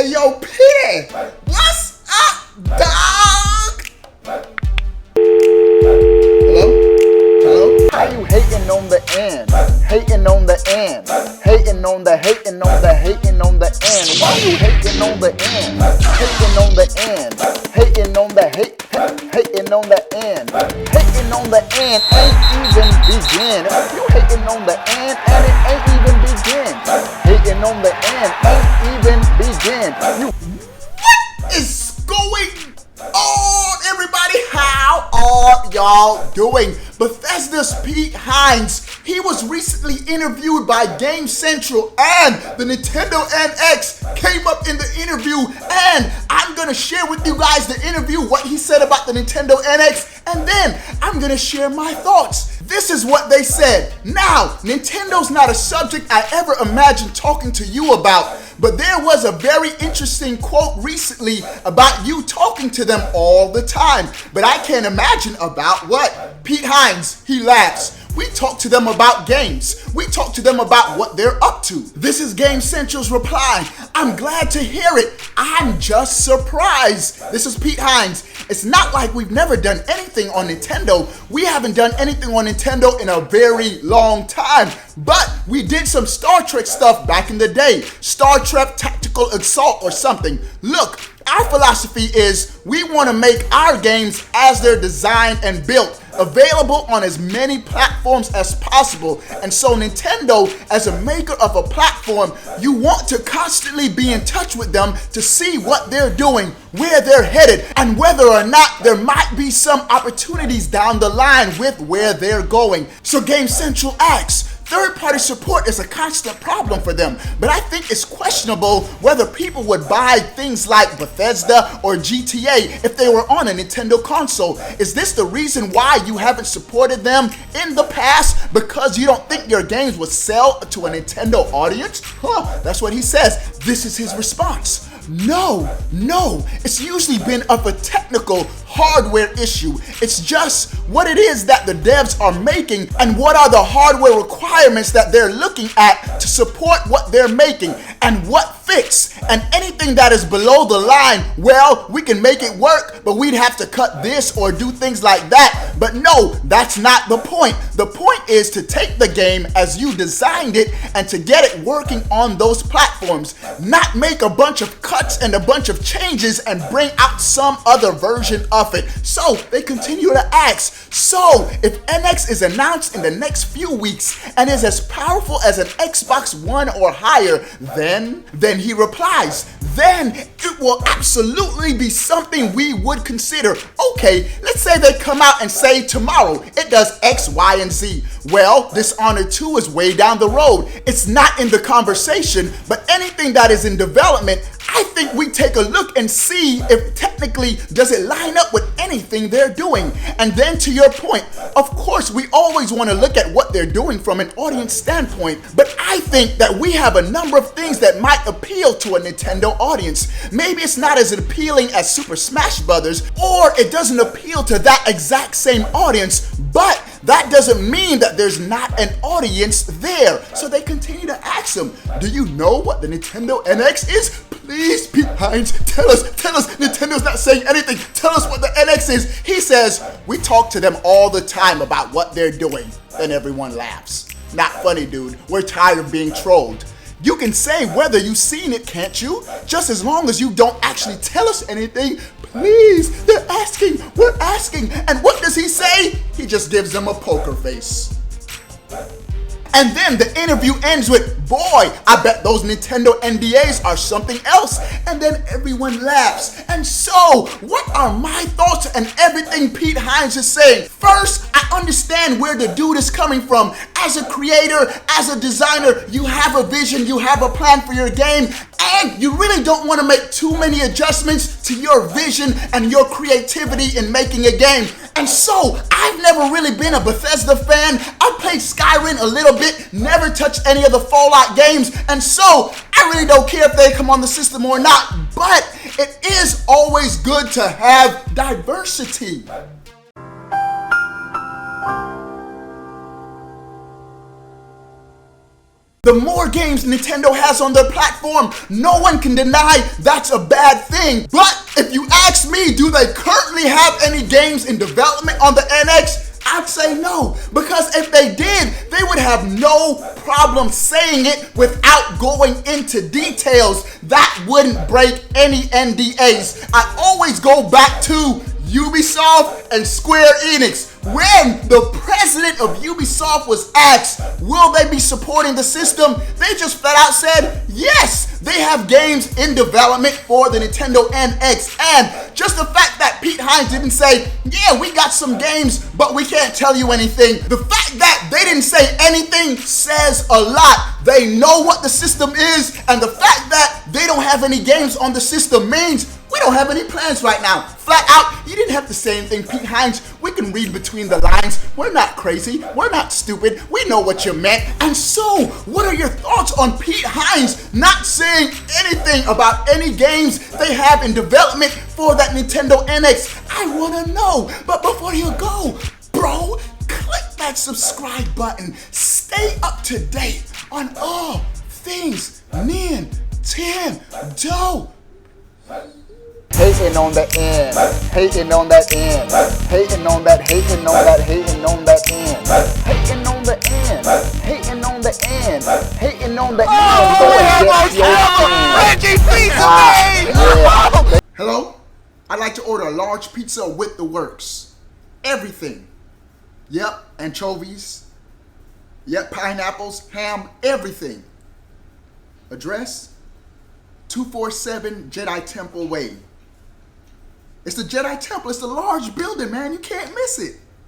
Hey, yo, P! What's up, dog? Hello? Hello? How you hating on the end? Hating on the end. Hating on the hating on the hating on the end. Why you hating on the end? Hating on the end. Hating on the hating on the end. Hating on the end ain't even begin. You hating on the end and it ain't even begin. Hating on the end ain't even begin. You What is going on, everybody? How are y'all doing? Bethesda's Pete Hines, he was recently interviewed by Game Central, and the Nintendo NX came up in the interview, and I'm gonna share with you guys the interview, what he said about the Nintendo NX, and then I'm gonna share my thoughts. This is what they said. Now, Nintendo's not a subject I ever imagined talking to you about, but there was a very interesting quote recently about you talking to them all the time. But I can't imagine about what? Pete Hines, he laughs. We talk to them about games. We talk to them about what they're up to. This is Game Central's reply. I'm glad to hear it. I'm just surprised. This is Pete Hines. It's not like we've never done anything on Nintendo. We haven't done anything on Nintendo in a very long time. But we did some Star Trek stuff back in the day. Star Trek Tactical Assault or something. Look, our philosophy is we want to make our games as they're designed and built, available on as many platforms as possible. And so Nintendo, as a maker of a platform, you want to constantly be in touch with them to see what they're doing, where they're headed, and whether or not there might be some opportunities down the line with where they're going. So Game Central asks, third-party support is a constant problem for them, but I think it's questionable whether people would buy things like Bethesda or GTA if they were on a Nintendo console. Is this the reason why you haven't supported them in the past? Because you don't think your games would sell to a Nintendo audience? That's what he says. This is his response. No, it's usually been of a technical hardware issue. It's just what it is that the devs are making and what are the hardware requirements that they're looking at to support what they're making and what fits. And anything that is below the line, well, we can make it work, but we'd have to cut this or do things like that. But no, that's not the point. The point is to take the game as you designed it and to get it working on those platforms, not make a bunch of cuts and a bunch of changes and bring out some other version of it. So they continue to ask, so if NX is announced in the next few weeks and is as powerful as an Xbox One or higher, then he replies, then it will absolutely be something we would consider. Okay, let's say they come out and say tomorrow it does X, Y, and Z. Well, Dishonored 2 is way down the road. It's not in the conversation, but anything that is in development, I think we take a look and see if technically does it line up with anything they're doing. And then to your point, of course we always want to look at what they're doing from an audience standpoint, but I think that we have a number of things that might appeal to a Nintendo audience. Maybe it's not as appealing as Super Smash Brothers, or it doesn't appeal to that exact same audience, but that doesn't mean that there's not an audience there. So they continue to ask him, do you know what the Nintendo NX is? Please, Pete Hines, tell us, Nintendo's not saying anything. Tell us what the NX is. He says, we talk to them all the time about what they're doing. And everyone laughs. Not funny, dude. We're tired of being trolled. You can say whether you've seen it, can't you? Just as long as you don't actually tell us anything. Please, they're asking, we're asking. And what does he say? He just gives them a poker face. And then the interview ends with, boy, I bet those Nintendo NDAs are something else. And then everyone laughs. And so, what are my thoughts on everything Pete Hines is saying? First, I understand where the dude is coming from. As a creator, as a designer, you have a vision, you have a plan for your game, and you really don't want to make too many adjustments to your vision and your creativity in making a game. And so, I've never really been a Bethesda fan. I played Skyrim a little bit, never touched any of the Fallout games, and so I really don't care if they come on the system or not, but it is always good to have diversity. The more games Nintendo has on their platform, no one can deny that's a bad thing. But if you ask me, do they currently have any games in development on the NX? I'd say no, because if they did, they would have no problem saying it without going into details. That wouldn't break any NDAs. I always go back to Ubisoft and Square Enix. When the president of Ubisoft was asked, will they be supporting the system? They just flat out said, yes, they have games in development for the Nintendo NX. And just the fact that Pete Hines didn't say, yeah, we got some games, but we can't tell you anything. The fact that they didn't say anything says a lot. They know what the system is, and the fact that they don't have any games on the system means we don't have any plans right now. Flat out, you didn't have to say anything, Pete Hines. We can read between the lines. We're not crazy. We're not stupid. We know what you meant. And so, what are your thoughts on Pete Hines not saying anything about any games they have in development for that Nintendo NX? I want to know. But before you go, bro, click that subscribe button. Stay up to date on all things Nintendo. Hating on the end, hating on that end, hating on that, hating on that, hating on that end, hating on the end, hating on the end, hating on the end. Hello? I'd like to order a large pizza with the works. Everything. Yep, anchovies. Yep, pineapples, ham, everything. Address? 247 Jedi Temple Way. It's the Jedi Temple. It's the large building, man. You can't miss it.